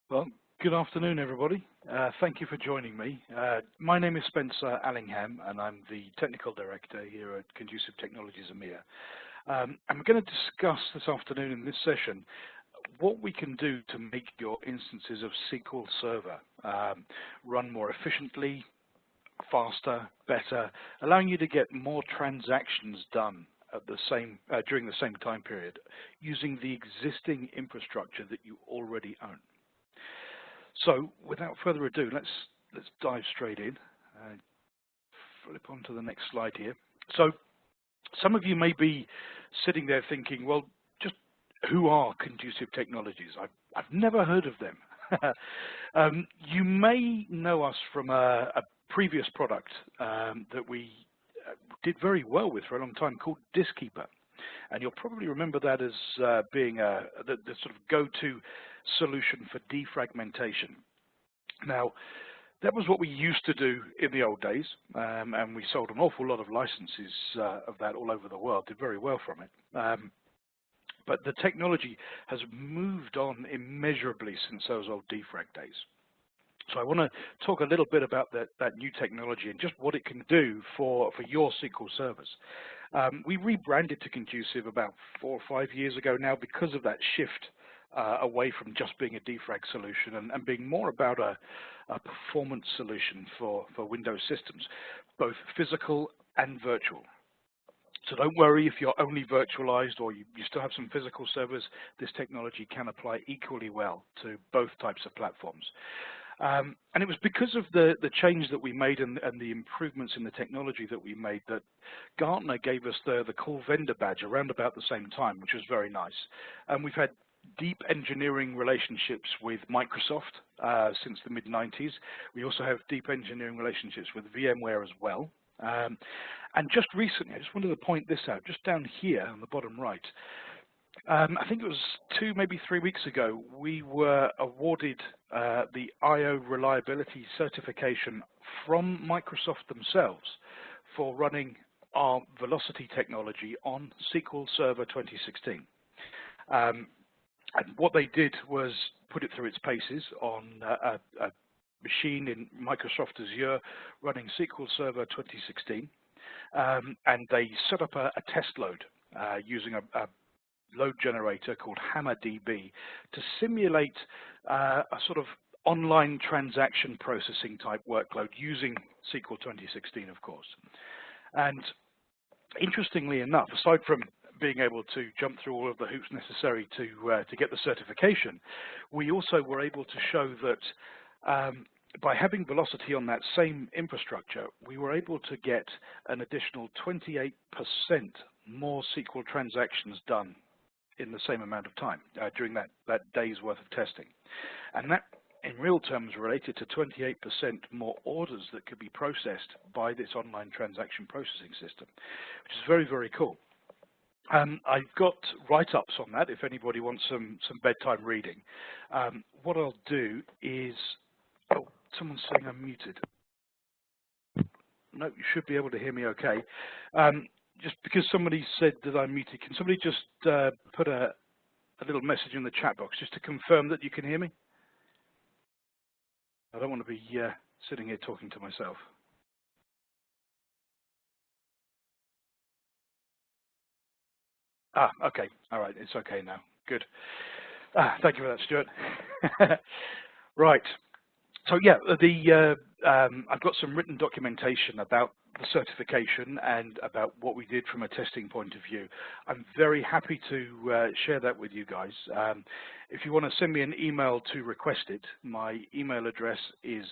Well, good afternoon, everybody. Thank you for joining me. My name is Spencer Allingham, and I'm the Technical Director here at Conclusive Technologies EMEA. I'm going to discuss this afternoon in this session what we can do to make your instances of SQL Server run more efficiently, faster, better, allowing you to get more transactions done at the same during the same time period using the existing infrastructure that you already own. So, without further ado, let's dive straight in. Flip on to the next slide here. So, some of you may be sitting there thinking, well, just who are Conclusive Technologies? I've never heard of them. You may know us from a previous product that we did very well with for a long time called Diskkeeper. And you'll probably remember that as being the sort of go-to solution for defragmentation. Now, that was what we used to do in the old days, and we sold an awful lot of licenses of that all over the world, did very well from it. But the technology has moved on immeasurably since those old defrag days. So I want to talk a little bit about that new technology and just what it can do for your SQL servers. We rebranded to Conclusive about 4 or 5 years ago now because of that shift away from just being a defrag solution and being more about a performance solution for Windows systems, both physical and virtual. So don't worry if you're only virtualized or you still have some physical servers, this technology can apply equally well to both types of platforms. And it was because of the change that we made and the improvements in the technology that we made that Gartner gave us the Cool Vendor badge around about the same time, which was very nice. And we've had deep engineering relationships with Microsoft since the mid-90s. We also have deep engineering relationships with VMware as well. And just recently, I just wanted to point this out, just down here on the bottom right, I think it was 2, maybe 3 weeks ago, we were awarded the IO reliability certification from Microsoft themselves for running our v-locity technology on SQL Server 2016. And what they did was put it through its paces on a machine in Microsoft Azure running SQL Server 2016. And they set up a test load using a load generator called HammerDB to simulate a sort of online transaction processing type workload using SQL 2016, of course. And interestingly enough, aside from being able to jump through all of the hoops necessary to get the certification, we also were able to show that by having v-locity on that same infrastructure, we were able to get an additional 28% more SQL transactions done in the same amount of time during that day's worth of testing. And that, in real terms, related to 28% more orders that could be processed by this online transaction processing system, which is very, very cool. I've got write-ups on that if anybody wants some bedtime reading. What I'll do is, oh, someone's saying I'm muted. No, you should be able to hear me okay. Just because somebody said that I'm muted, can somebody just put a little message in the chat box just to confirm that you can hear me? I don't want to be sitting here talking to myself. Ah, okay. All right. It's okay now. Good. Thank you for that, Stuart. Right. So yeah, I've got some written documentation about the certification and about what we did from a testing point of view. I'm very happy to share that with you guys. If you want to send me an email to request it, my email address is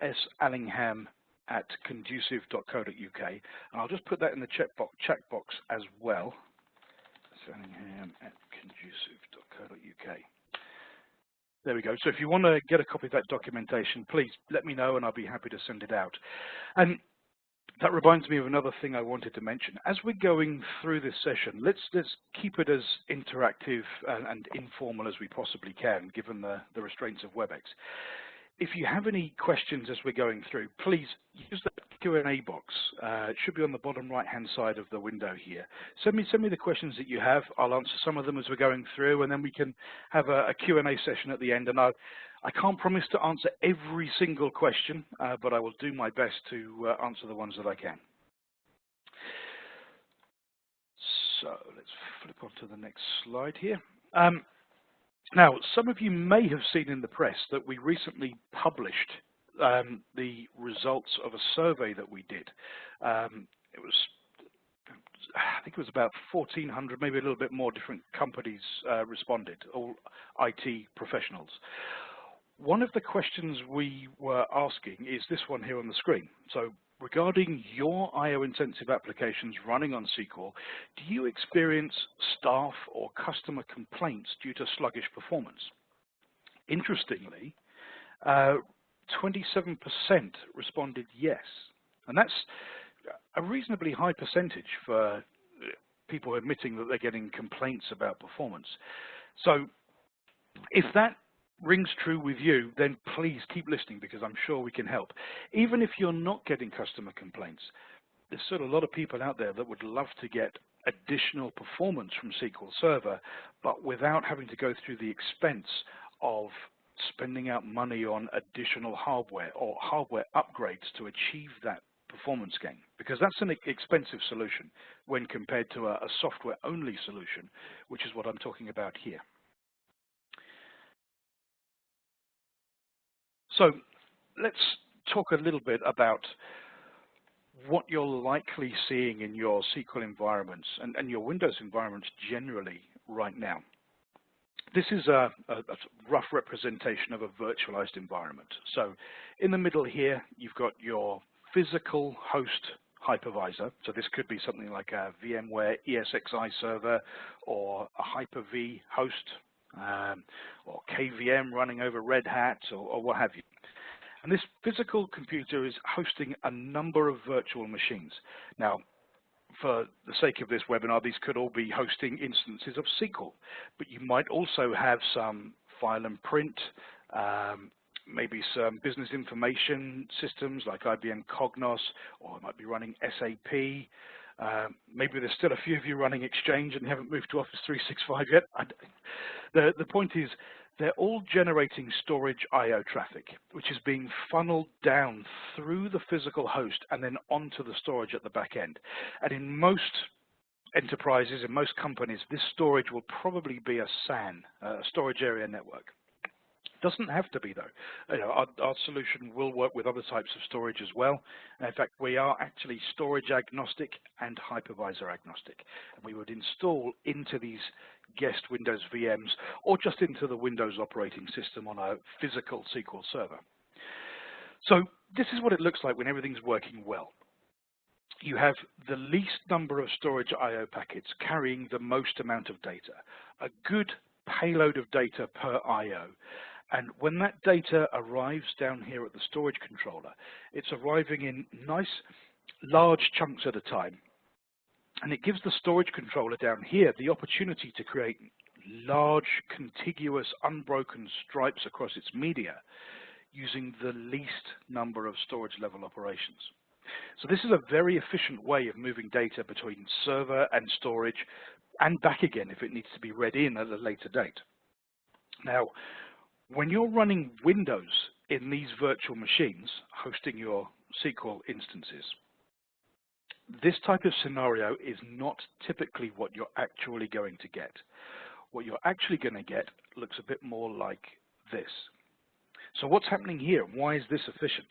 sallingham@conducive.co.uk, and I'll just put that in the chat box as well. Sallingham@conducive.co.uk. There we go. So if you want to get a copy of that documentation, please let me know and I'll be happy to send it out. And that reminds me of another thing I wanted to mention. As we're going through this session, let's keep it as interactive and informal as we possibly can, given the restraints of WebEx. if you have any questions as we're going through, please use the Q&A box. It should be on the bottom right-hand side of the window here. Send me the questions that you have. I'll answer some of them as we're going through, and then we can have a Q&A session at the end. And I can't promise to answer every single question, but I will do my best to answer the ones that I can. So let's flip on to the next slide here. Now, some of you may have seen in the press that we recently published the results of a survey that we did. I think it was about 1,400, maybe a little bit more different companies responded, all IT professionals. One of the questions we were asking is this one here on the screen. So, regarding your IO-intensive applications running on SQL, do you experience staff or customer complaints due to sluggish performance? Interestingly, 27% responded yes. And that's a reasonably high percentage for people admitting that they're getting complaints about performance. So if that rings true with you, then please keep listening, because I'm sure we can help. Even if you're not getting customer complaints, there's still a lot of people out there that would love to get additional performance from SQL Server, but without having to go through the expense of spending out money on additional hardware or hardware upgrades to achieve that performance gain, because that's an expensive solution when compared to a software-only solution, which is what I'm talking about here. So let's talk a little bit about what you're likely seeing in your SQL environments and your Windows environments generally right now. This is a rough representation of a virtualized environment. So in the middle here, you've got your physical host hypervisor. So this could be something like a VMware ESXi server or a Hyper-V host, or KVM running over Red Hat, or what have you. And this physical computer is hosting a number of virtual machines. Now, for the sake of this webinar, these could all be hosting instances of SQL, but you might also have some file and print, maybe some business information systems like IBM Cognos, or it might be running SAP. Maybe there's still a few of you running Exchange and haven't moved to Office 365 yet. The point is, they're all generating storage I/O traffic, which is being funneled down through the physical host and then onto the storage at the back end. And in most enterprises, in most companies, this storage will probably be a SAN, a storage area network. Doesn't have to be, though. You know, our solution will work with other types of storage as well. In fact, we are actually storage agnostic and hypervisor agnostic. And we would install into these guest Windows VMs or just into the Windows operating system on a physical SQL server. So this is what it looks like when everything's working well. You have the least number of storage I/O packets carrying the most amount of data, a good payload of data per I/O. And when that data arrives down here at the storage controller, it's arriving in nice large chunks at a time. And it gives the storage controller down here the opportunity to create large, contiguous, unbroken stripes across its media using the least number of storage level operations. So this is a very efficient way of moving data between server and storage and back again if it needs to be read in at a later date. Now, when you're running Windows in these virtual machines, hosting your SQL instances, this type of scenario is not typically what you're actually going to get. What you're actually going to get looks a bit more like this. So what's happening here? Why is this efficient?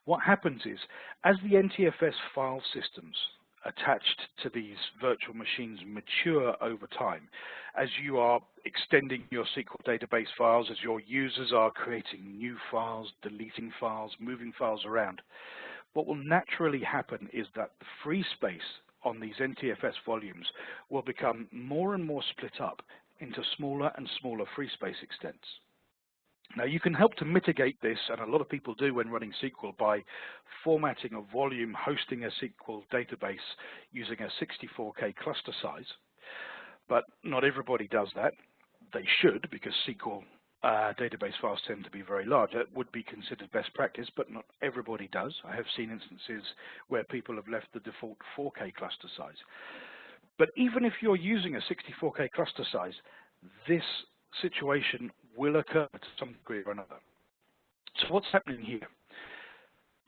What happens is, as the NTFS file systems attached to these virtual machines mature over time, as you are extending your SQL database files, as your users are creating new files, deleting files, moving files around, what will naturally happen is that the free space on these NTFS volumes will become more and more split up into smaller and smaller free space extents. Now, you can help to mitigate this, and a lot of people do when running SQL, by formatting a volume hosting a SQL database using a 64K cluster size. But not everybody does that. They should, because SQL database files tend to be very large. That would be considered best practice, but not everybody does. I have seen instances where people have left the default 4K cluster size. But even if you're using a 64K cluster size, this situation will occur to some degree or another. So what's happening here?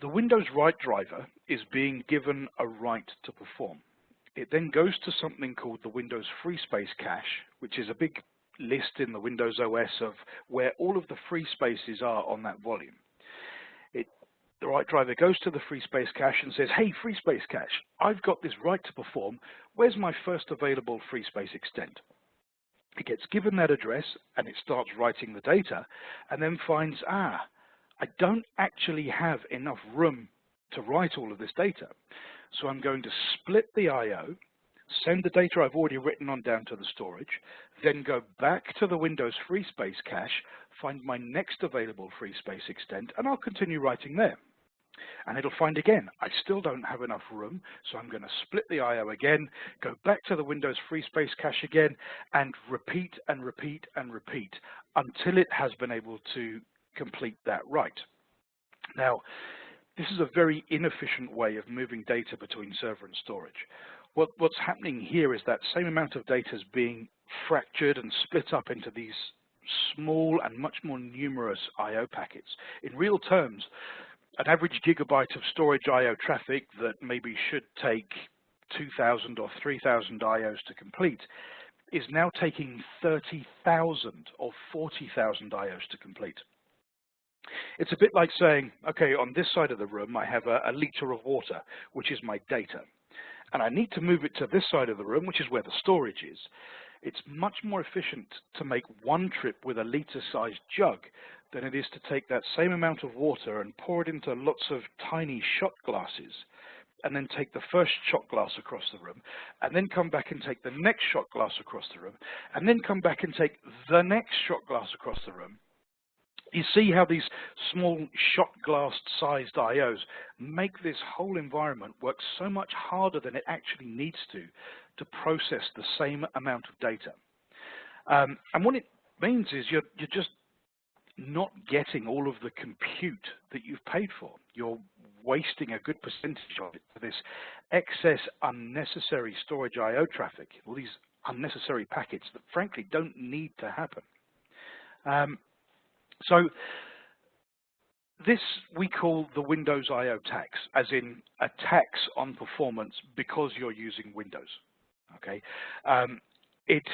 The Windows write driver is being given a right to perform. It then goes to something called the Windows free space cache, which is a big list in the Windows OS of where all of the free spaces are on that volume. The write driver goes to the free space cache and says, hey, free space cache, I've got this right to perform. Where's my first available free space extent? It gets given that address and it starts writing the data and then finds, I don't actually have enough room to write all of this data. So I'm going to split the I/O, send the data I've already written on down to the storage, then go back to the Windows free space cache, find my next available free space extent, and I'll continue writing there. And it'll find again, I still don't have enough room, so I'm going to split the I/O again, go back to the Windows free space cache again, and repeat and repeat and repeat until it has been able to complete that write. Now, this is a very inefficient way of moving data between server and storage. What's happening here is that same amount of data is being fractured and split up into these small and much more numerous I/O packets. In real terms, an average gigabyte of storage I/O traffic that maybe should take 2,000 or 3,000 I/Os to complete is now taking 30,000 or 40,000 I/Os to complete. It's a bit like saying, okay, on this side of the room, I have a liter of water, which is my data. And I need to move it to this side of the room, which is where the storage is. It's much more efficient to make one trip with a liter-sized jug than it is to take that same amount of water and pour it into lots of tiny shot glasses, and then take the first shot glass across the room, and then come back and take the next shot glass across the room, and then come back and take the next shot glass across the room. You see how these small shot glass sized I/Os make this whole environment work so much harder than it actually needs to process the same amount of data. And what it means is you're just not getting all of the compute that you've paid for. You're wasting a good percentage of it for this excess unnecessary storage I/O traffic, all these unnecessary packets that frankly don't need to happen. So this we call the Windows I/O tax, as in a tax on performance because you're using Windows. Okay, it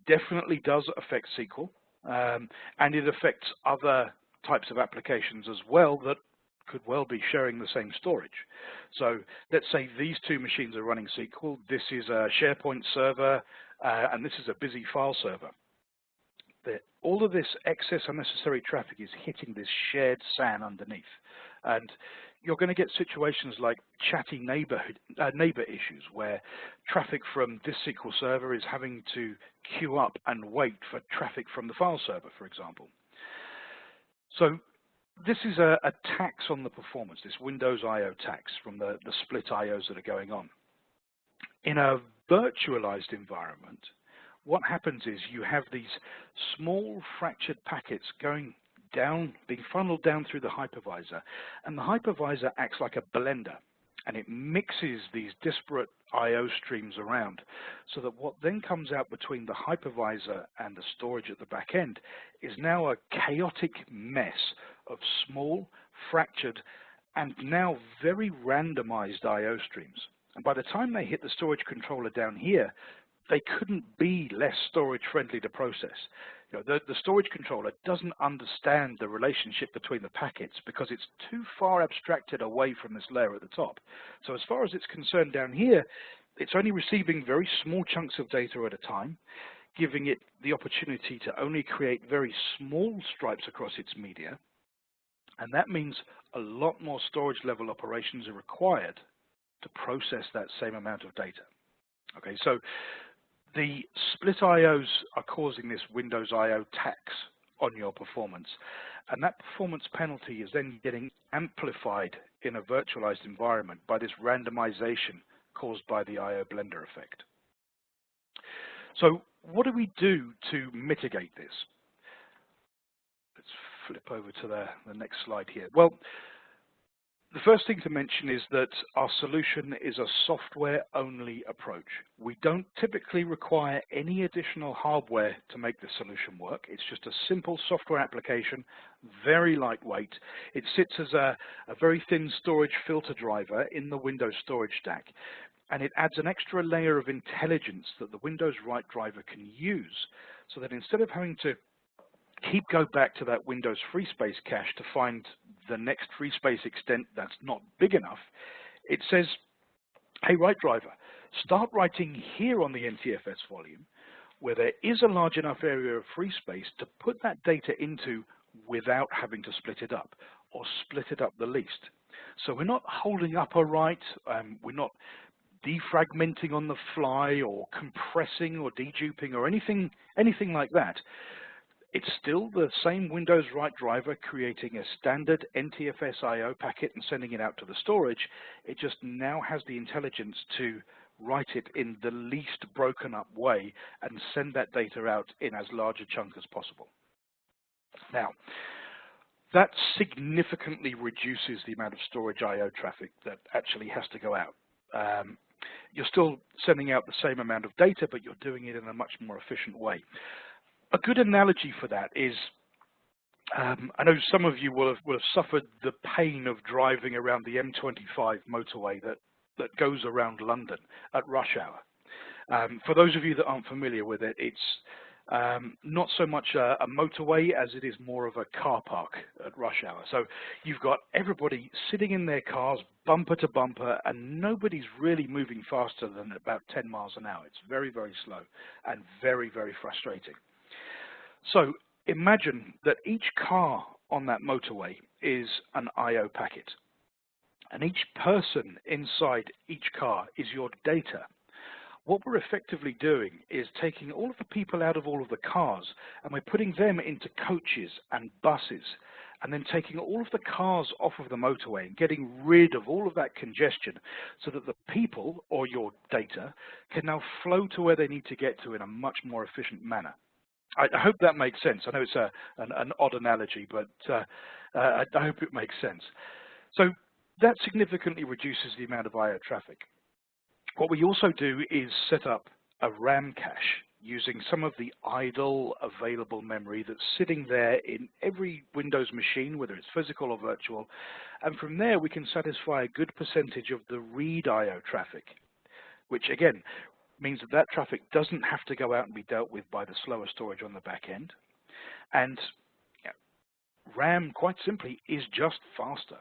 definitely does affect SQL, and it affects other types of applications as well that could well be sharing the same storage. So let's say these two machines are running SQL. This is a SharePoint server, and this is a busy file server. All of this excess unnecessary traffic is hitting this shared SAN underneath. And you're going to get situations like chatty neighbor issues where traffic from this SQL server is having to queue up and wait for traffic from the file server, for example. So this is a tax on the performance, this Windows I/O tax from the split I/Os that are going on. In a virtualized environment, what happens is you have these small fractured packets going down, being funneled down through the hypervisor, and the hypervisor acts like a blender, and it mixes these disparate I/O streams around, so that what then comes out between the hypervisor and the storage at the back end is now a chaotic mess of small, fractured, and now very randomized I/O streams. And by the time they hit the storage controller down here, they couldn't be less storage friendly to process. You know, the storage controller doesn't understand the relationship between the packets because it's too far abstracted away from this layer at the top. So as far as it's concerned down here, it's only receiving very small chunks of data at a time, giving it the opportunity to only create very small stripes across its media. And that means a lot more storage level operations are required to process that same amount of data. Okay, so the split I/Os are causing this Windows I/O tax on your performance, and that performance penalty is then getting amplified in a virtualized environment by this randomization caused by the I/O blender effect. So what do we do to mitigate this? flip over to the next slide here. Well, the first thing to mention is that our solution is a software-only approach. We don't typically require any additional hardware to make the solution work. It's just a simple software application, very lightweight. It sits as a very thin storage filter driver in the Windows storage stack, and it adds an extra layer of intelligence that the Windows write driver can use, so that instead of having to go back to that Windows free space cache to find the next free space extent that's not big enough, it says, hey, write driver, start writing here on the NTFS volume where there is a large enough area of free space to put that data into without having to split it up, or split it up the least. So we're not holding up a write, we're not defragmenting on the fly or compressing or deduping or anything like that. It's still the same Windows write driver creating a standard NTFS IO packet and sending it out to the storage. It just now has the intelligence to write it in the least broken up way and send that data out in as large a chunk as possible. Now, that significantly reduces the amount of storage IO traffic that actually has to go out. You're still sending out the same amount of data, but you're doing it in a much more efficient way. A good analogy for that is, I know some of you will have suffered the pain of driving around the M25 motorway that goes around London at rush hour. For those of you that aren't familiar with it, it's not so much a motorway as it is more of a car park at rush hour. So you've got everybody sitting in their cars bumper to bumper, and nobody's really moving faster than about 10 miles an hour. It's very, very slow and very, very frustrating. So imagine that each car on that motorway is an IO packet, and each person inside each car is your data. What we're effectively doing is taking all of the people out of all of the cars, and we're putting them into coaches and buses, and then taking all of the cars off of the motorway and getting rid of all of that congestion so that the people, or your data, can now flow to where they need to get to in a much more efficient manner. I hope that makes sense. I know it's an odd analogy, but I hope it makes sense. So that significantly reduces the amount of IO traffic. What we also do is set up a RAM cache using some of the idle available memory that's sitting there in every Windows machine, whether it's physical or virtual. And from there, we can satisfy a good percentage of the read IO traffic, which again, means that that traffic doesn't have to go out and be dealt with by the slower storage on the back end. And RAM, quite simply, is just faster.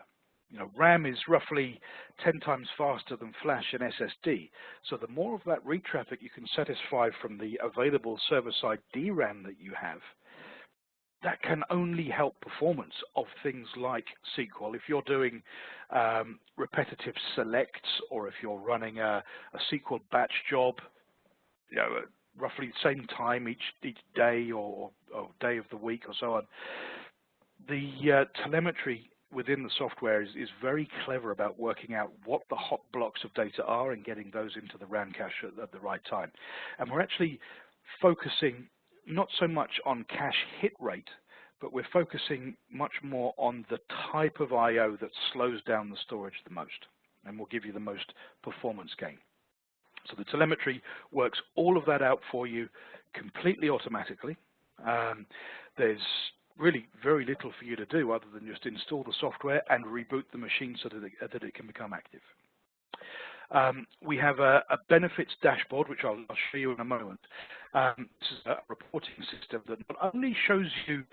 RAM is roughly 10 times faster than Flash and SSD. So the more of that read traffic you can satisfy from the available server-side DRAM that you have, that can only help performance of things like SQL. If you're doing repetitive selects, or if you're running a SQL batch job, roughly the same time each day or day of the week or so on, the telemetry within the software is very clever about working out what the hot blocks of data are and getting those into the RAM cache at the right time. And we're actually focusing not so much on cache hit rate, but we're focusing much more on the type of IO that slows down the storage the most and will give you the most performance gain. So the telemetry works all of that out for you completely automatically. There's really very little for you to do other than just install the software and reboot the machine so that it can become active. We have a benefits dashboard, which I'll show you in a moment. This is a reporting system that not only shows you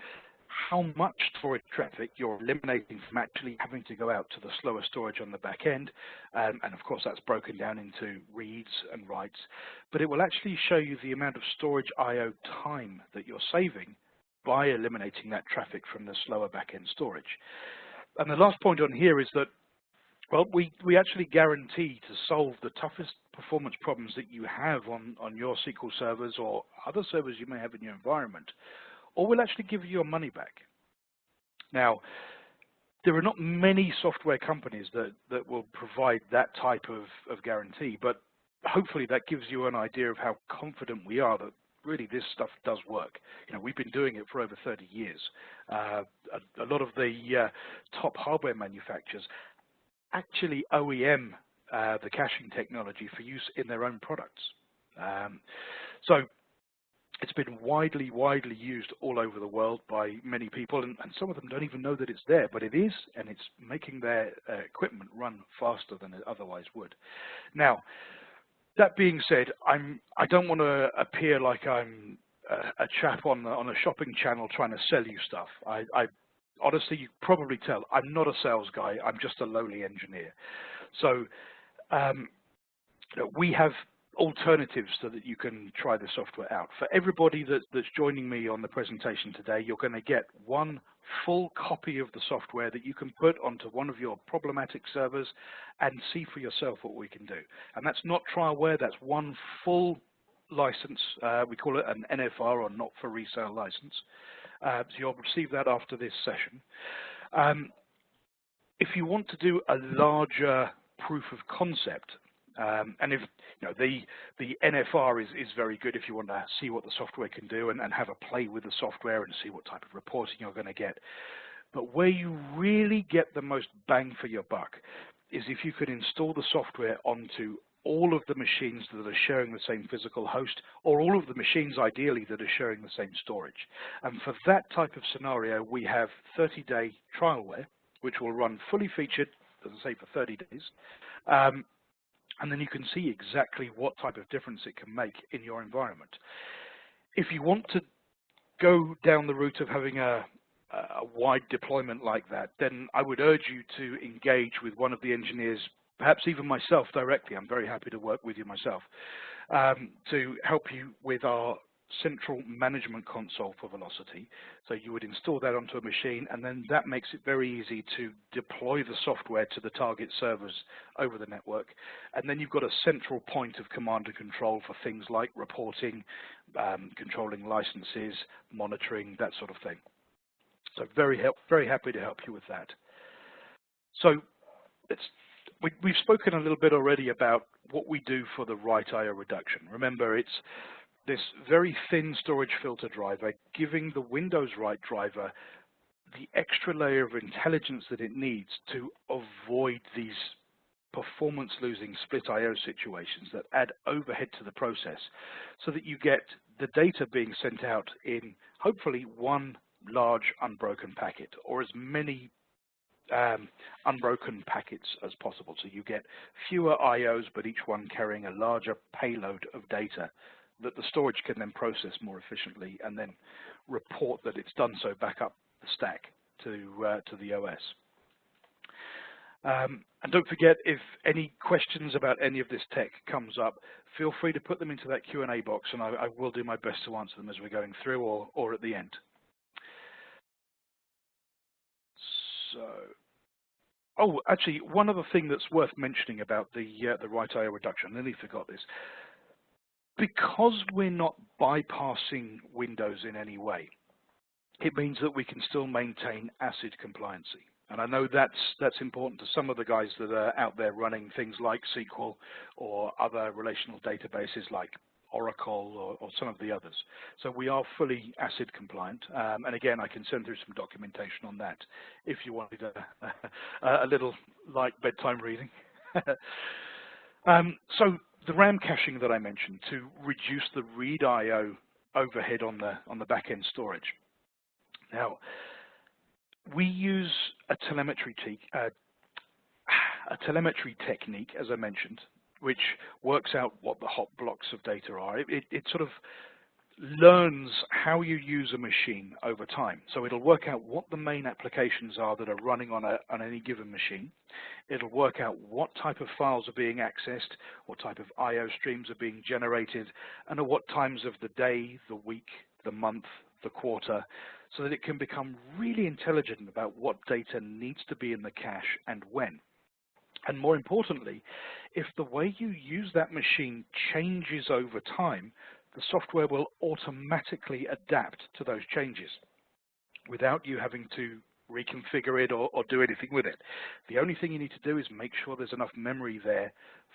how much storage traffic you're eliminating from actually having to go out to the slower storage on the back end, and of course that's broken down into reads and writes, but it will actually show you the amount of storage IO time that you're saving by eliminating that traffic from the slower back-end storage. And the last point on here is that, well, we actually guarantee to solve the toughest performance problems that you have on your SQL servers or other servers you may have in your environment, or we'll actually give you your money back. Now, there are not many software companies that will provide that type of guarantee, but hopefully that gives you an idea of how confident we are that really this stuff does work. We've been doing it for over 30 years. a lot of the top hardware manufacturers actually OEM the caching technology for use in their own products. So it's been widely used all over the world by many people, and some of them don't even know that it's there, but it is, and it's making their equipment run faster than it otherwise would. Now, that being said, I don't want to appear like I'm a chap on a shopping channel trying to sell you stuff. I honestly, you probably tell, I'm not a sales guy. I'm just a lowly engineer. So we have alternatives so that you can try the software out. For everybody that's joining me on the presentation today, you're going to get one full copy of the software that you can put onto one of your problematic servers and see for yourself what we can do. And that's not trialware, that's one full license. We call it an NFR, or not for resale license. So you'll receive that after this session. If you want to do a larger proof of concept, and if the NFR is very good if you want to see what the software can do and have a play with the software and see what type of reporting you're going to get. But where you really get the most bang for your buck is if you could install the software onto all of the machines that are sharing the same physical host, or all of the machines ideally that are sharing the same storage. And for that type of scenario, we have 30-day trialware, which will run fully featured, as I say, for 30 days. And then you can see exactly what type of difference it can make in your environment. If you want to go down the route of having a wide deployment like that, then I would urge you to engage with one of the engineers, perhaps even myself directly. I'm very happy to work with you myself, to help you with our central management console for v-locity. So you would install that onto a machine, and then that makes it very easy to deploy the software to the target servers over the network. And then you've got a central point of command and control for things like reporting, controlling licenses, monitoring, that sort of thing. So very happy to help you with that. So we've spoken a little bit already about what we do for the write IO reduction. Remember, it's this very thin storage filter driver giving the Windows write driver the extra layer of intelligence that it needs to avoid these performance-losing split IO situations that add overhead to the process, so that you get the data being sent out in hopefully one large unbroken packet, or as many unbroken packets as possible. So you get fewer IOs, but each one carrying a larger payload of data that the storage can then process more efficiently and then report that it's done so back up the stack to the OS. And don't forget, if any questions about any of this tech comes up, feel free to put them into that Q&A box, and I will do my best to answer them as we're going through or at the end. So, oh, actually, one other thing that's worth mentioning about the write IO reduction, I nearly forgot this. Because we're not bypassing Windows in any way, it means that we can still maintain ACID compliancy. And I know that's important to some of the guys that are out there running things like SQL or other relational databases like Oracle or some of the others. So we are fully ACID compliant. And again, I can send through some documentation on that if you wanted a little light bedtime reading. So the RAM caching that I mentioned to reduce the read IO overhead on the back-end storage. Now, we use a telemetry technique, as I mentioned, which works out what the hot blocks of data are. It sort of learns how you use a machine over time. So it'll work out what the main applications are that are running on any given machine. It'll work out what type of files are being accessed, what type of IO streams are being generated, and at what times of the day, the week, the month, the quarter, so that it can become really intelligent about what data needs to be in the cache and when. And more importantly, if the way you use that machine changes over time, the software will automatically adapt to those changes without you having to reconfigure it or do anything with it. The only thing you need to do is make sure there's enough memory there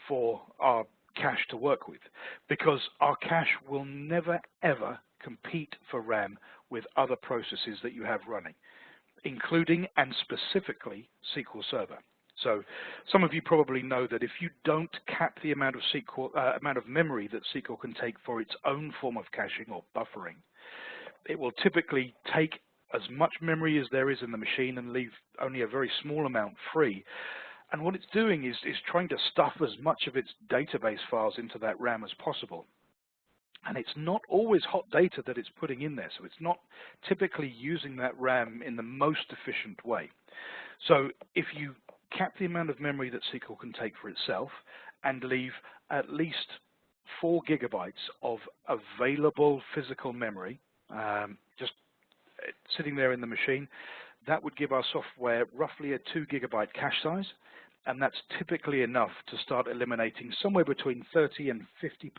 for our cache to work with, because our cache will never, ever compete for RAM with other processes that you have running. including and specifically SQL Server. So some of you probably know that if you don't cap the amount of memory that SQL can take for its own form of caching or buffering, it will typically take as much memory as there is in the machine and leave only a very small amount free. And what it's doing is trying to stuff as much of its database files into that RAM as possible. And it's not always hot data that it's putting in there, so it's not typically using that RAM in the most efficient way. So if you cap the amount of memory that SQL can take for itself and leave at least 4 gigabytes of available physical memory, just sitting there in the machine, that would give our software roughly a 2 gigabyte cache size, and that's typically enough to start eliminating somewhere between 30 and 50%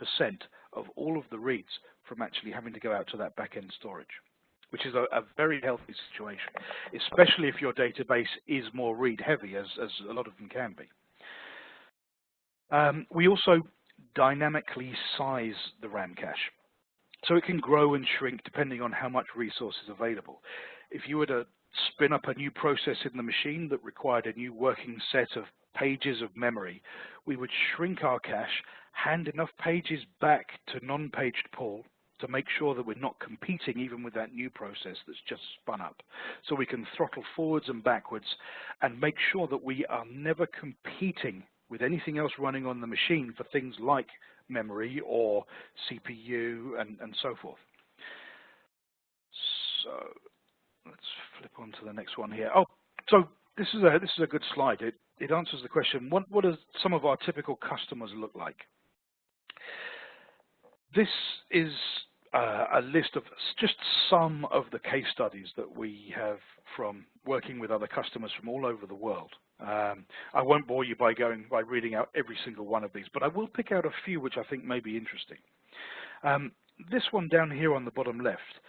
of all of the reads from actually having to go out to that back-end storage, which is a very healthy situation, especially if your database is more read-heavy, as a lot of them can be. We also dynamically size the RAM cache, so it can grow and shrink depending on how much resource is available. If you were to spin up a new process in the machine that required a new working set of pages of memory, we would shrink our cache, hand enough pages back to non-paged pool to make sure that we're not competing even with that new process that's just spun up. So we can throttle forwards and backwards and make sure that we are never competing with anything else running on the machine for things like memory or CPU and so forth. So let's flip on to the next one here. Oh, so this is a good slide. It answers the question, what do some of our typical customers look like? This is a list of just some of the case studies that we have from working with other customers from all over the world. I won't bore you by reading out every single one of these, but I will pick out a few which I think may be interesting. This one down here on the bottom left,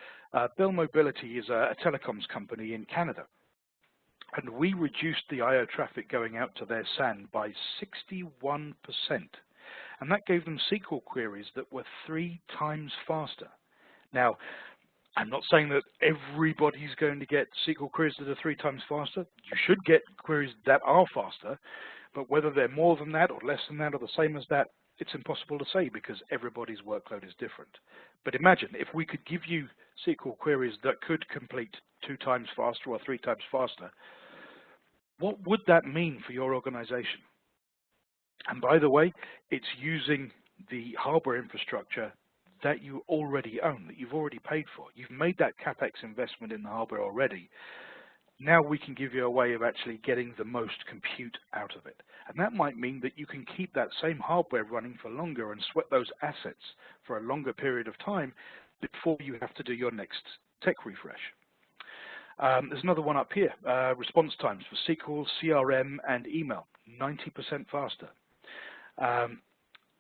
Bell Mobility is a telecoms company in Canada, and we reduced the I/O traffic going out to their SAN by 61%. And that gave them SQL queries that were 3 times faster. Now, I'm not saying that everybody's going to get SQL queries that are 3 times faster. You should get queries that are faster, but whether they're more than that or less than that or the same as that, it's impossible to say because everybody's workload is different. But imagine if we could give you SQL queries that could complete 2 times faster or 3 times faster, what would that mean for your organization? And by the way, it's using the hardware infrastructure that you already own, that you've already paid for. You've made that CapEx investment in the hardware already. Now we can give you a way of actually getting the most compute out of it. And that might mean that you can keep that same hardware running for longer and sweat those assets for a longer period of time before you have to do your next tech refresh. There's another one up here, response times for SQL, CRM, and email, 90% faster.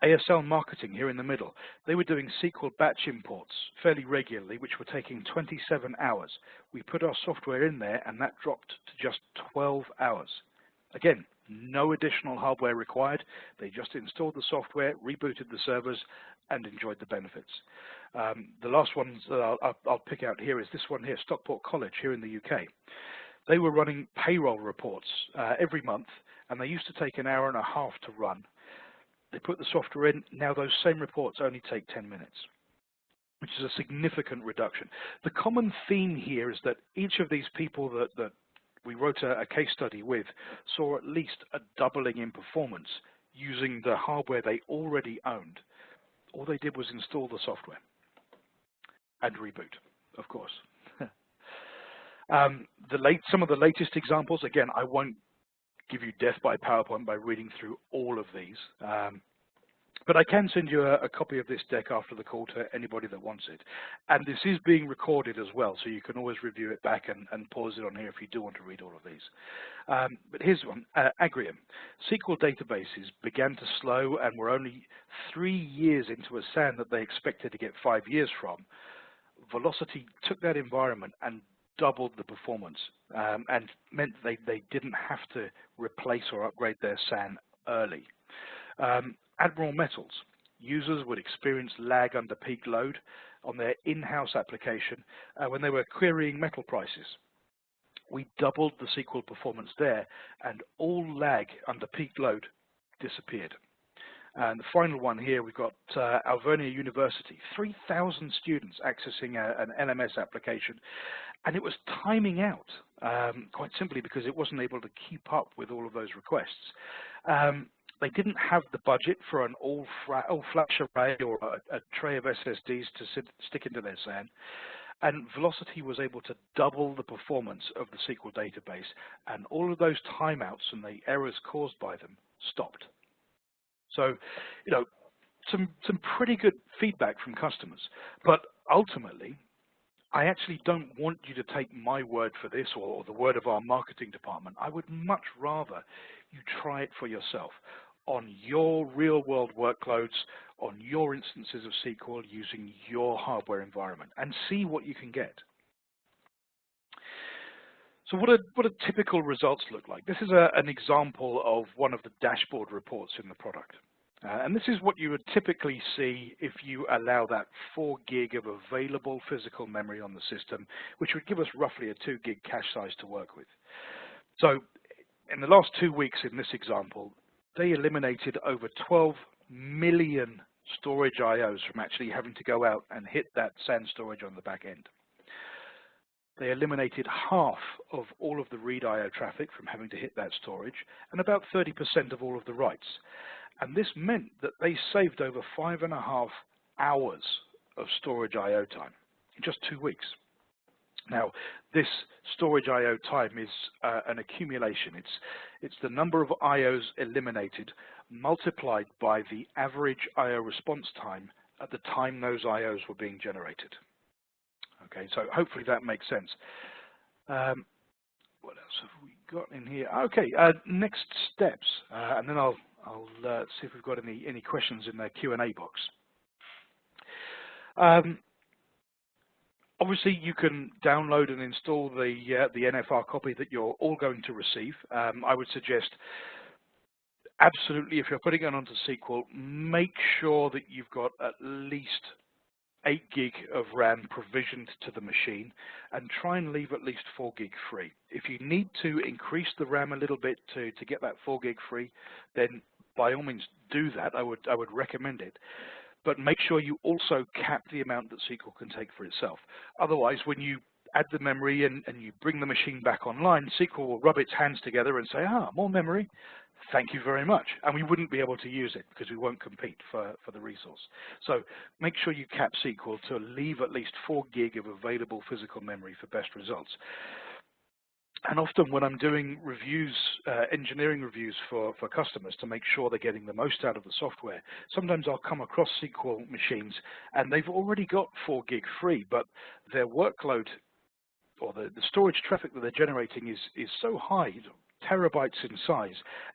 ASL Marketing here in the middle, they were doing SQL batch imports fairly regularly, which were taking 27 hours. We put our software in there and that dropped to just 12 hours. Again, no additional hardware required. They just installed the software, rebooted the servers, and enjoyed the benefits. The last ones that I'll pick out here is this one here, Stockport College here in the UK. They were running payroll reports every month, and they used to take an hour and a half to run. They put the software in, now those same reports only take 10 minutes, which is a significant reduction. The common theme here is that each of these people that we wrote a case study with saw at least a doubling in performance using the hardware they already owned. All they did was install the software and reboot, of course. Some of the latest examples, again, I won't give you death by PowerPoint by reading through all of these. But I can send you a copy of this deck after the call to anybody that wants it. And this is being recorded as well, so you can always review it back and pause it on here if you do want to read all of these. But here's one, Agrium. SQL databases began to slow and were only 3 years into a SAN that they expected to get 5 years from. v-locity took that environment and doubled the performance and meant they didn't have to replace or upgrade their SAN early. Admiral Metals. Users would experience lag under peak load on their in-house application when they were querying metal prices. we doubled the SQL performance there, and all lag under peak load disappeared. And the final one here, we've got Alvernia University, 3,000 students accessing an LMS application, and it was timing out, quite simply because it wasn't able to keep up with all of those requests. They didn't have the budget for an all-flash array or a tray of SSDs to stick into their SAN, and v-locity was able to double the performance of the SQL database, and all of those timeouts and the errors caused by them stopped. So, some pretty good feedback from customers, but ultimately, I actually don't want you to take my word for this or the word of our marketing department. I would much rather you try it for yourself on your real-world workloads, on your instances of SQL using your hardware environment, and see what you can get. So what do typical results look like? This is an example of one of the dashboard reports in the product. And this is what you would typically see if you allow that 4 gig of available physical memory on the system, which would give us roughly a 2 gig cache size to work with. So in the last 2 weeks in this example, they eliminated over 12 million storage IOs from actually having to go out and hit that SAN storage on the back end. They eliminated half of all of the read IO traffic from having to hit that storage, and about 30% of all of the writes. And this meant that they saved over 5.5 hours of storage IO time in just 2 weeks. Now, this storage IO time is an accumulation. It's the number of IOs eliminated multiplied by the average IO response time at the time those IOs were being generated. Okay, so hopefully that makes sense. What else have we got in here? Okay, next steps, and then I'll see if we've got any questions in the Q&A box. Obviously, you can download and install the NFR copy that you're all going to receive. I would suggest, absolutely, if you're putting it onto SQL, make sure that you've got at least 8 gig of RAM provisioned to the machine, and try and leave at least 4 gig free. If you need to increase the RAM a little bit to get that 4 gig free, then by all means do that. I would recommend it. But make sure you also cap the amount that SQL can take for itself. Otherwise, when you add the memory and you bring the machine back online, SQL will rub its hands together and say, more memory, thank you very much. And we wouldn't be able to use it because we won't compete for the resource. So make sure you cap SQL to leave at least 4 gig of available physical memory for best results. And often when I'm doing reviews, engineering reviews for customers to make sure they're getting the most out of the software, sometimes I'll come across SQL machines and they've already got 4 gig free, but their workload or the storage traffic that they're generating is so high, terabytes in size,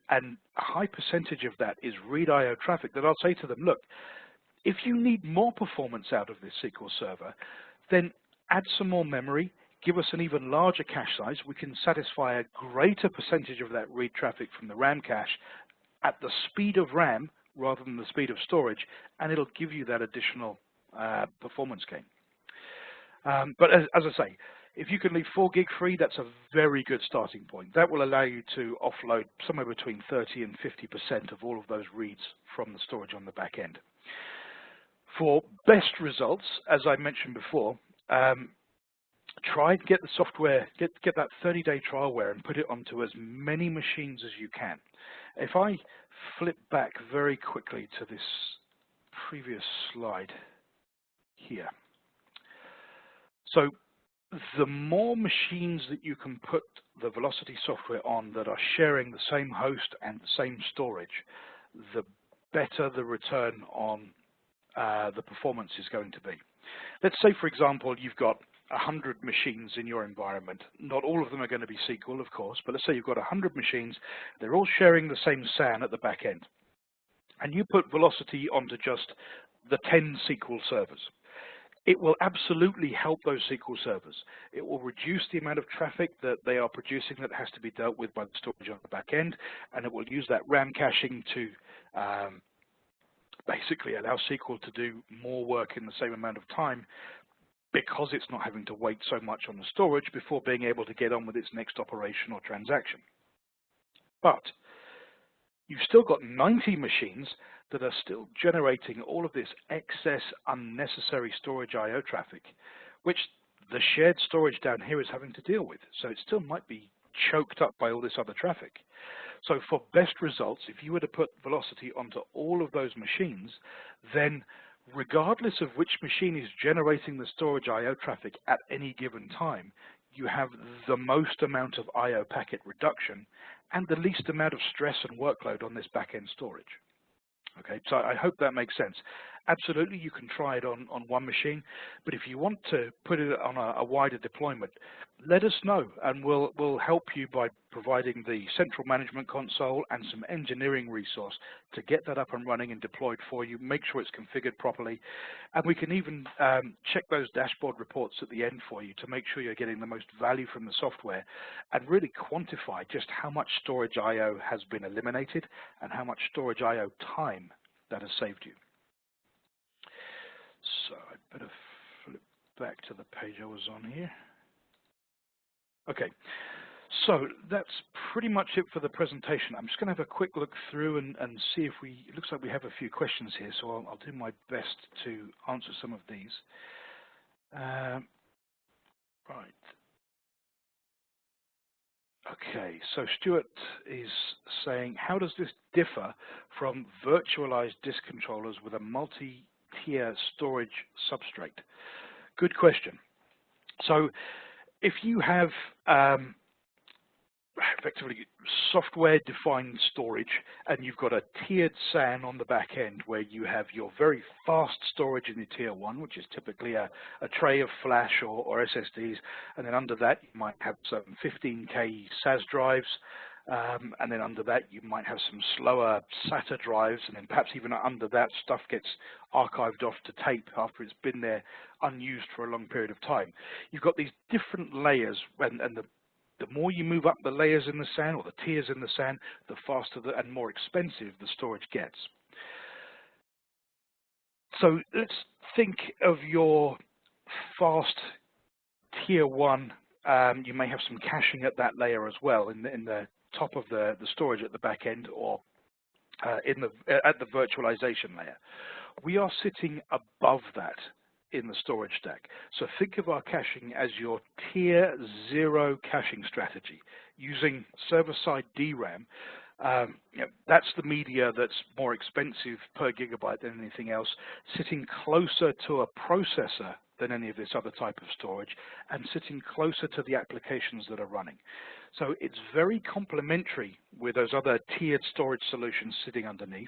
and a high percentage of that is read IO traffic, that I'll say to them, look, if you need more performance out of this SQL server, then add some more memory, give us an even larger cache size. We can satisfy a greater percentage of that read traffic from the RAM cache at the speed of RAM rather than the speed of storage, and it'll give you that additional performance gain. But as I say, if you can leave 4 gig free, that's a very good starting point. That will allow you to offload somewhere between 30 and 50% of all of those reads from the storage on the back end. For best results, as I mentioned before, try and get the software, get that 30-day trialware and put it onto as many machines as you can. If I flip back very quickly to this previous slide here. So the more machines that you can put the v-locity software on that are sharing the same host and the same storage, the better the return on the performance is going to be. Let's say, for example, you've got 100 machines in your environment. Not all of them are going to be SQL, of course, but let's say you've got 100 machines. They're all sharing the same SAN at the back end. And you put v-locity onto just the 10 SQL servers. It will absolutely help those SQL servers. It will reduce the amount of traffic that they are producing that has to be dealt with by the storage on the back end, and it will use that RAM caching to basically allow SQL to do more work in the same amount of time, because it's not having to wait so much on the storage before being able to get on with its next operation or transaction. But you've still got 90 machines that are still generating all of this excess unnecessary storage I/O traffic, which the shared storage down here is having to deal with. So it still might be choked up by all this other traffic. So for best results, if you were to put velocity onto all of those machines, then regardless of which machine is generating the storage I/O traffic at any given time, you have the most amount of I/O packet reduction and the least amount of stress and workload on this back-end storage. Okay, so I hope that makes sense. Absolutely, you can try it on one machine, but if you want to put it on a wider deployment, let us know, and we'll help you by providing the central management console and some engineering resource to get that up and running and deployed for you, make sure it's configured properly, and we can even check those dashboard reports at the end for you to make sure you're getting the most value from the software and really quantify just how much storage I/O has been eliminated and how much storage I/O time that has saved you. So I better flip back to the page I was on here. Okay, so that's pretty much it for the presentation. I'm just going to have a quick look through and see if it looks like we have a few questions here, so I'll do my best to answer some of these. Right. Okay, so Stuart is saying, how does this differ from virtualized disk controllers with a multi-tier storage substrate? Good question. So if you have effectively software-defined storage and you've got a tiered SAN on the back end where you have your very fast storage in the tier 1, which is typically a tray of flash or SSDs, and then under that you might have some 15K SAS drives, and then under that you might have some slower SATA drives, and then perhaps even under that stuff gets archived off to tape after it's been there unused for a long period of time. You've got these different layers, and the more you move up the layers in the SAN or the tiers in the SAN, the faster and more expensive the storage gets. So let's think of your fast tier 1. You may have some caching at that layer as well in the top of the storage at the back end or at the virtualization layer. We are sitting above that in the storage stack. So think of our caching as your tier 0 caching strategy using server-side DRAM. That's the media that's more expensive per gigabyte than anything else, sitting closer to a processor than any of this other type of storage, and sitting closer to the applications that are running. So it's very complementary with those other tiered storage solutions sitting underneath,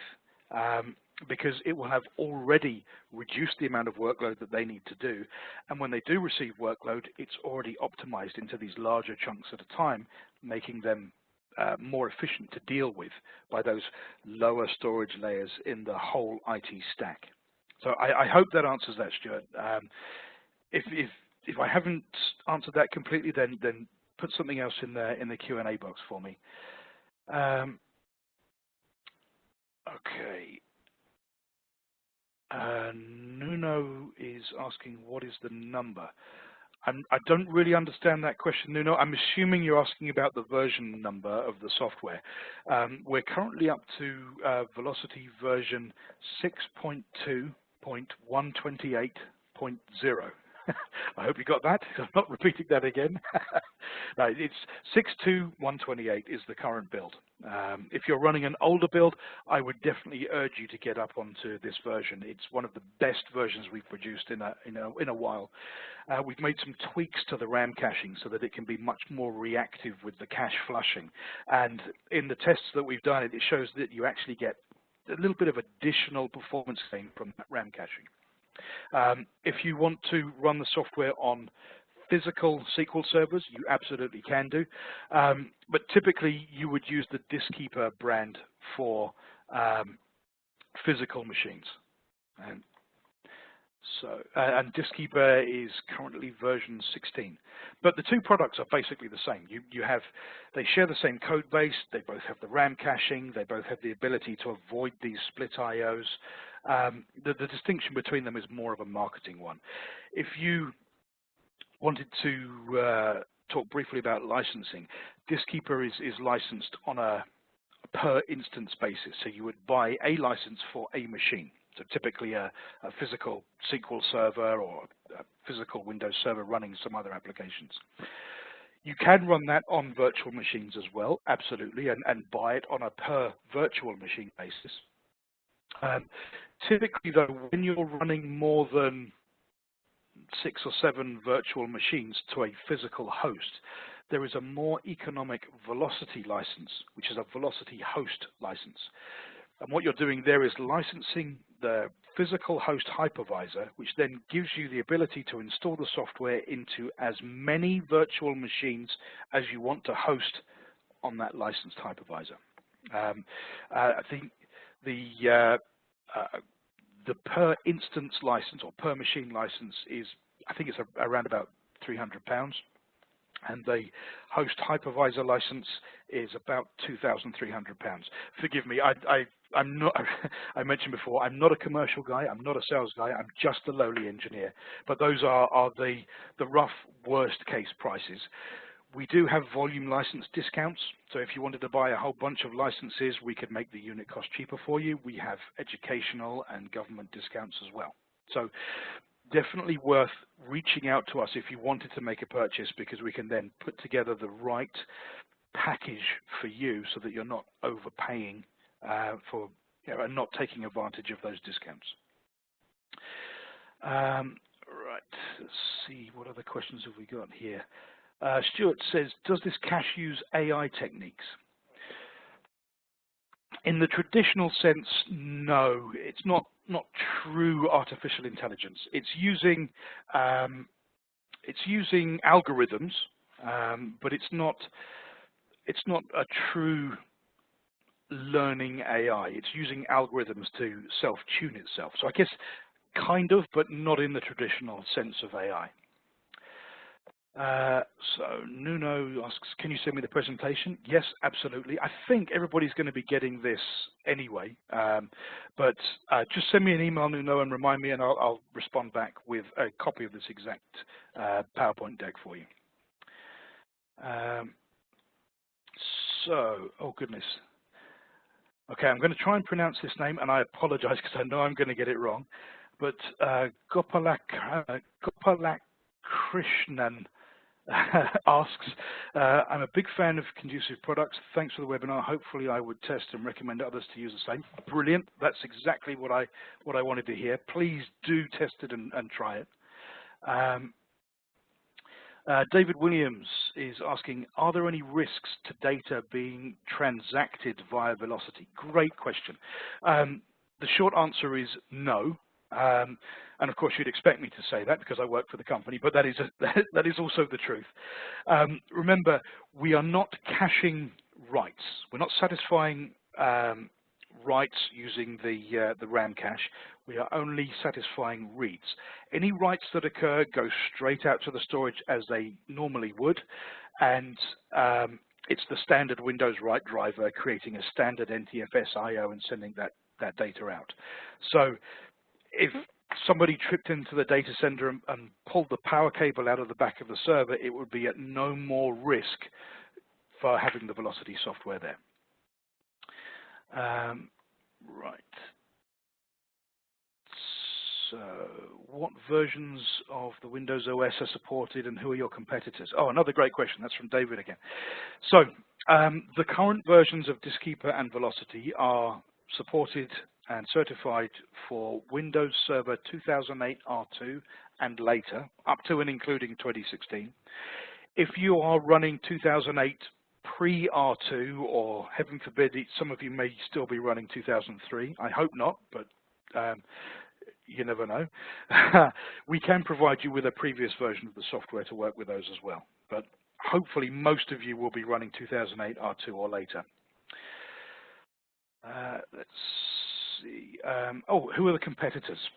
because it will have already reduced the amount of workload that they need to do. And when they do receive workload, it's already optimized into these larger chunks at a time, making them more efficient to deal with by those lower storage layers in the whole IT stack. So I hope that answers that, Stuart. If I haven't answered that completely, then put something else in the Q&A box for me. Okay. Nuno is asking, what is the number? I don't really understand that question, Nuno. I'm assuming you're asking about the version number of the software. We're currently up to Velocity version 6.2.128.0. I hope you got that. I'm not repeating that again. No, it's 6.2.128 is the current build. If you're running an older build, I would definitely urge you to get up onto this version. It's one of the best versions we've produced in a while. We've made some tweaks to the RAM caching so that it can be much more reactive with the cache flushing. And in the tests that we've done, it shows that you actually get a little bit of additional performance gain from that RAM caching. If you want to run the software on physical SQL servers, you absolutely can do. But typically, you would use the Diskkeeper brand for physical machines. And Diskkeeper is currently version 16. But the two products are basically the same. They share the same code base. They both have the RAM caching. They both have the ability to avoid these split IOs. The distinction between them is more of a marketing one. If you wanted to talk briefly about licensing. Distkeeper is licensed on a per instance basis, so you would buy a license for a machine. So typically a physical SQL server or a physical Windows server running some other applications. You can run that on virtual machines as well, absolutely, and buy it on a per virtual machine basis. Typically, though, when you're running more than 6 or 7 virtual machines to a physical host, there is a more economic v-locity license, which is a v-locity host license. And what you're doing there is licensing the physical host hypervisor, which then gives you the ability to install the software into as many virtual machines as you want to host on that licensed hypervisor. I think the per instance license or per machine license is, I think it's around about £300, and the host hypervisor license is about £2,300. Forgive me, I'm not. I mentioned before, I'm not a commercial guy. I'm not a sales guy. I'm just a lowly engineer. But those are the rough worst case prices. We do have volume license discounts. So if you wanted to buy a whole bunch of licenses, we could make the unit cost cheaper for you. We have educational and government discounts as well. So definitely worth reaching out to us if you wanted to make a purchase, because we can then put together the right package for you so that you're not overpaying for, and not taking advantage of those discounts. Right, let's see, what other questions have we got here? Stuart says, does this cache use AI techniques? In the traditional sense, no, it's not true artificial intelligence. It's using algorithms, but it's not a true learning AI. It's using algorithms to self-tune itself. So I guess kind of, but not in the traditional sense of AI. So Nuno asks, can you send me the presentation? Yes, absolutely. I think everybody's going to be getting this anyway, but just send me an email, Nuno, and remind me, and I'll respond back with a copy of this exact PowerPoint deck for you. So, oh goodness. Okay, I'm going to try and pronounce this name, and I apologize because I know I'm going to get it wrong, but Gopalakrishnan asks, I'm a big fan of Conclusive products. Thanks for the webinar. Hopefully I would test and recommend others to use the same. Brilliant. That's exactly what I wanted to hear. Please do test it and try it. David Williams is asking, are there any risks to data being transacted via v-locity? Great question. The short answer is no. And of course, you'd expect me to say that because I work for the company, but that is also the truth. Remember, we are not caching writes. We're not satisfying writes using the RAM cache. We are only satisfying reads. Any writes that occur go straight out to the storage as they normally would, and it's the standard Windows write driver creating a standard NTFS IO and sending that data out. So if somebody tripped into the data center and pulled the power cable out of the back of the server, it would be at no more risk for having the v-locity software there. Right. So what versions of the Windows OS are supported and who are your competitors? Oh, another great question. That's from David again. So the current versions of Distkeeper and v-locity are supported and certified for Windows Server 2008 R2 and later, up to and including 2016. If you are running 2008 pre-R2, or heaven forbid, some of you may still be running 2003. I hope not, but you never know. We can provide you with a previous version of the software to work with those as well. But hopefully most of you will be running 2008 R2 or later. Let's see. Oh, who are the competitors?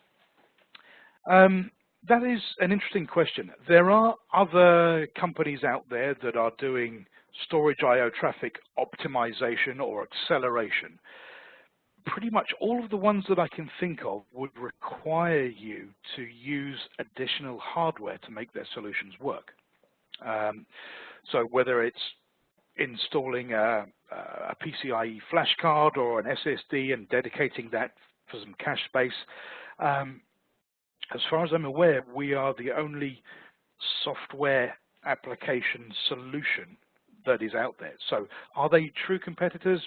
That is an interesting question. There are other companies out there that are doing storage I/O traffic optimization or acceleration. pretty much all of the ones that I can think of would require you to use additional hardware to make their solutions work. So whether it's installing a PCIe flash card or an SSD and dedicating that for some cache space, as far as I'm aware, we are the only software application solution that is out there. So are they true competitors?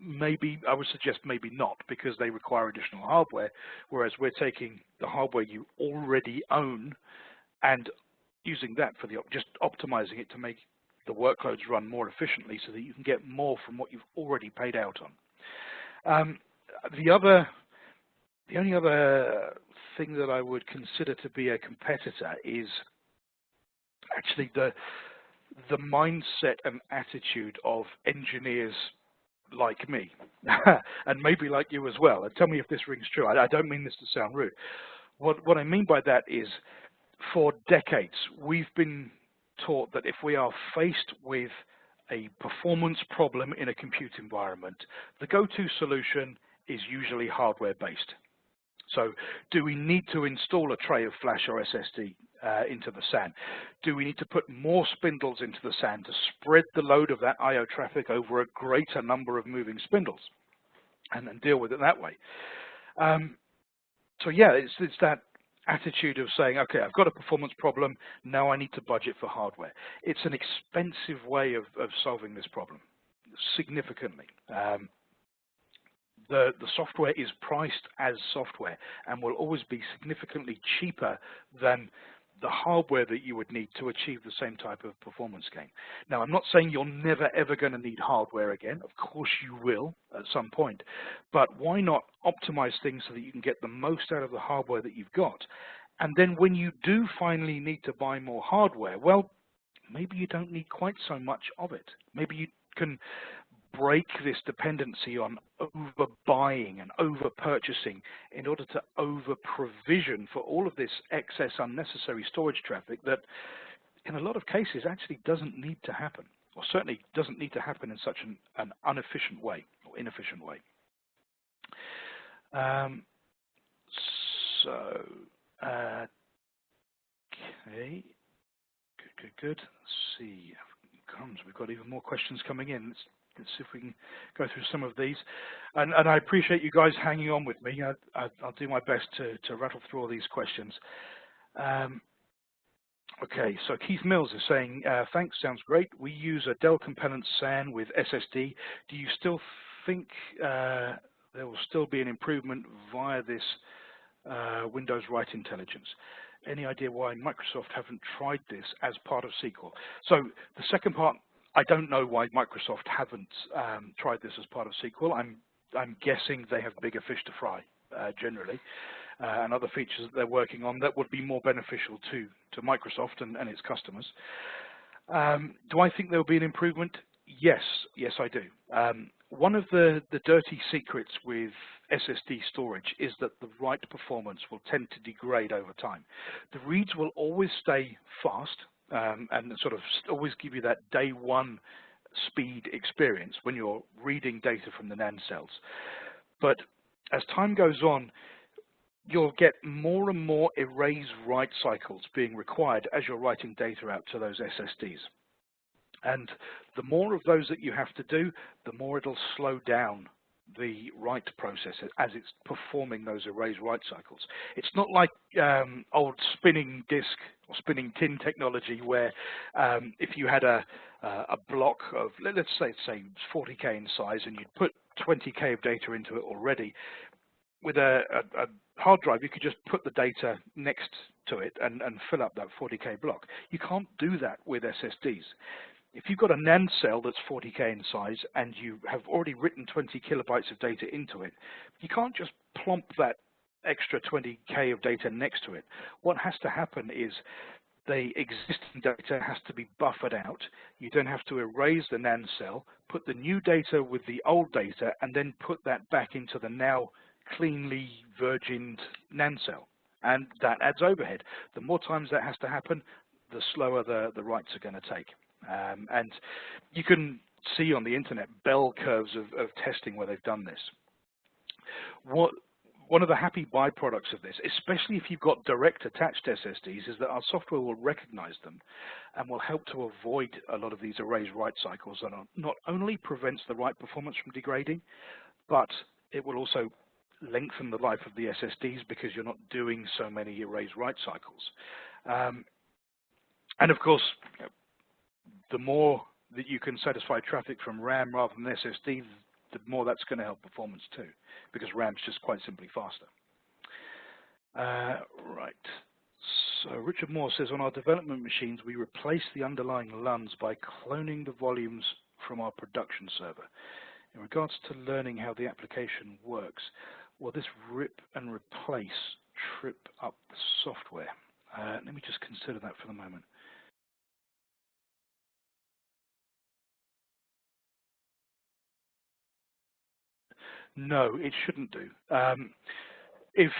Maybe, I would suggest maybe not, because they require additional hardware, whereas we're taking the hardware you already own and using that for just optimizing it to make the workloads run more efficiently so that you can get more from what you've already paid out on. The only other thing that I would consider to be a competitor is actually the mindset and attitude of engineers like me, and maybe like you as well. And tell me if this rings true. I don't mean this to sound rude. What I mean by that is, for decades, we've been taught that if we are faced with a performance problem in a compute environment, the go-to solution is usually hardware-based. So do we need to install a tray of flash or SSD into the SAN? Do we need to put more spindles into the SAN to spread the load of that I/O traffic over a greater number of moving spindles and then deal with it that way? So yeah, it's that attitude of saying, okay, I've got a performance problem, now I need to budget for hardware. It's an expensive way of solving this problem, significantly. The software is priced as software and will always be significantly cheaper than the hardware that you would need to achieve the same type of performance gain. Now, I'm not saying you're never ever going to need hardware again. Of course you will at some point, but why not optimize things so that you can get the most out of the hardware that you've got? And then when you do finally need to buy more hardware, well, maybe you don't need quite so much of it. Maybe you can break this dependency on overbuying and over-purchasing in order to over-provision for all of this excess unnecessary storage traffic that in a lot of cases actually doesn't need to happen, or certainly doesn't need to happen in such an inefficient way. Okay, good. Let's see, we've got even more questions coming in. Let's see if we can go through some of these. And I appreciate you guys hanging on with me. I'll do my best to rattle through all these questions. Okay, so Keith Mills is saying, thanks, sounds great. We use a Dell Compellent SAN with SSD. Do you still think there will still be an improvement via this Windows Write Intelligence? Any idea why Microsoft haven't tried this as part of SQL? So the second part, I don't know why Microsoft haven't tried this as part of SQL. I'm guessing they have bigger fish to fry generally, and other features that they're working on that would be more beneficial to Microsoft and its customers. Do I think there will be an improvement? Yes, I do. One of the dirty secrets with SSD storage is that the write performance will tend to degrade over time. The reads will always stay fast, and sort of always give you that day one speed experience when you're reading data from the NAND cells. But as time goes on, you'll get more and more erase write cycles being required as you're writing data out to those SSDs. And the more of those that you have to do, the more it'll slow down the write process as it's performing those erase write cycles. It's not like old spinning disk or spinning tin technology where if you had a block of, let's say 40K in size, and you'd put 20K of data into it already, with a hard drive, you could just put the data next to it and fill up that 40K block. You can't do that with SSDs. If you've got a NAND cell that's 40K in size and you have already written 20 kilobytes of data into it, you can't just plump that extra 20K of data next to it. What has to happen is the existing data has to be buffered out. You then have to erase the NAND cell, put the new data with the old data, and then put that back into the now cleanly virgined NAND cell. And that adds overhead. The more times that has to happen, the slower the writes are going to take. And you can see on the internet bell curves of testing where they've done this. One of the happy byproducts of this, especially if you've got direct attached SSDs, is that our software will recognize them and will help to avoid a lot of these erase write cycles that not only prevents the write performance from degrading, but it will also lengthen the life of the SSDs because you're not doing so many erase write cycles. And of course, the more that you can satisfy traffic from RAM rather than SSD, the more that's going to help performance too, because RAM's just quite simply faster. Right. So Richard Moore says, on our development machines, we replace the underlying LUNs by cloning the volumes from our production server. In regards to learning how the application works, will this rip and replace trip up the software? Let me just consider that for the moment. No, it shouldn't do. If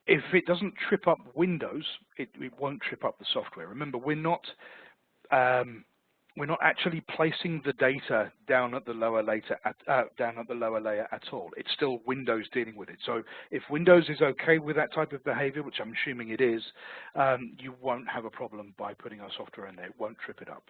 it doesn't trip up Windows, it won't trip up the software. Remember, we're not actually placing the data down at the lower layer at all. It's still Windows dealing with it. So if Windows is okay with that type of behavior, which I'm assuming it is, you won't have a problem by putting our software in there. It won't trip it up.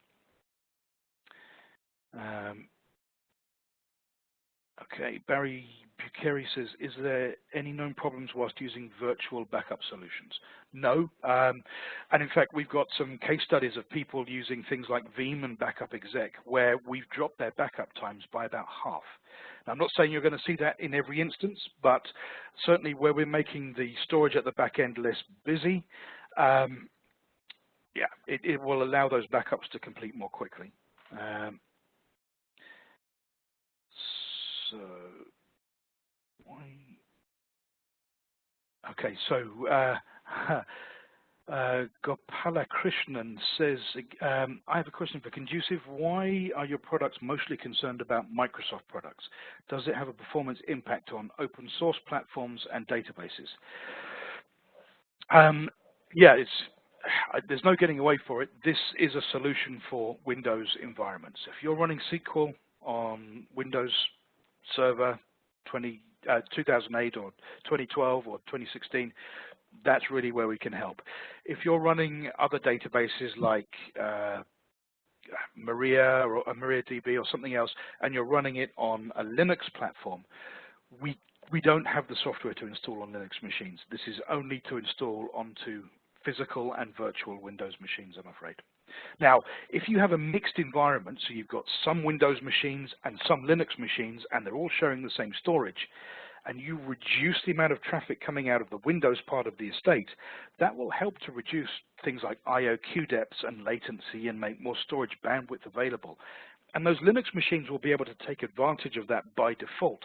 Okay, Barry Bucheri says, is there any known problems whilst using virtual backup solutions? No, and in fact, we've got some case studies of people using things like Veeam and Backup Exec, where we've dropped their backup times by about half. Now, I'm not saying you're going to see that in every instance, but certainly where we're making the storage at the back end less busy, yeah, it will allow those backups to complete more quickly. So, okay, so Gopala Krishnan says, I have a question for Conclusive. Why are your products mostly concerned about Microsoft products? Does it have a performance impact on open source platforms and databases? Yeah, there's no getting away for it. This is a solution for Windows environments. If you're running SQL on Windows Server 2008 or 2012 or 2016, that's really where we can help. If you're running other databases like Maria or MariaDB or something else, and you're running it on a Linux platform, we don't have the software to install on Linux machines. This is only to install onto physical and virtual Windows machines, I'm afraid. Now, if you have a mixed environment, so you've got some Windows machines and some Linux machines, and they're all sharing the same storage, and you reduce the amount of traffic coming out of the Windows part of the estate, that will help to reduce things like I/O queue depths and latency and make more storage bandwidth available. And those Linux machines will be able to take advantage of that by default.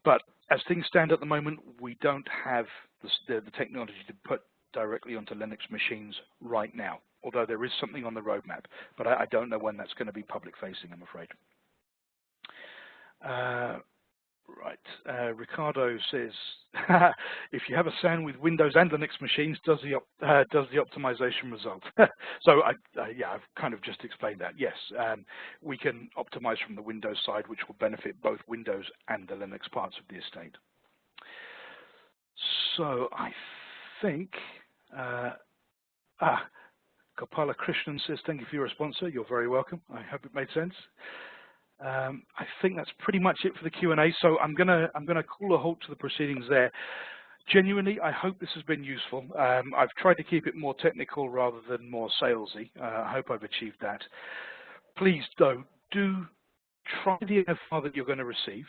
But as things stand at the moment, we don't have the technology to put directly onto Linux machines right now, although there is something on the roadmap, but I don't know when that's going to be public facing, I'm afraid. Right, Ricardo says, if you have a SAN with Windows and Linux machines, does the optimization result? So yeah, I've kind of just explained that. Yes, we can optimize from the Windows side, which will benefit both Windows and the Linux parts of the estate. So I think, Gopala Krishnan says, thank you for your response, sir. You're very welcome. I hope it made sense. I think that's pretty much it for the Q&A. So I'm gonna call a halt to the proceedings there. Genuinely, I hope this has been useful. I've tried to keep it more technical rather than more salesy. I hope I've achieved that. Please, though, do try the NFR that you're going to receive.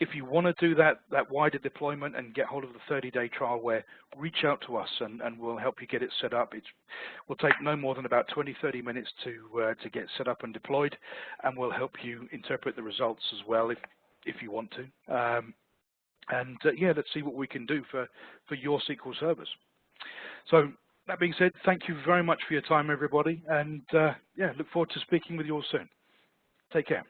If you want to do that wider deployment and get hold of the 30-day trialware, reach out to us and we'll help you get it set up. It will take no more than about 20-30 minutes to get set up and deployed, and we'll help you interpret the results as well if you want to. Yeah, let's see what we can do for your SQL servers. So that being said, thank you very much for your time, everybody, and yeah, look forward to speaking with you all soon. Take care.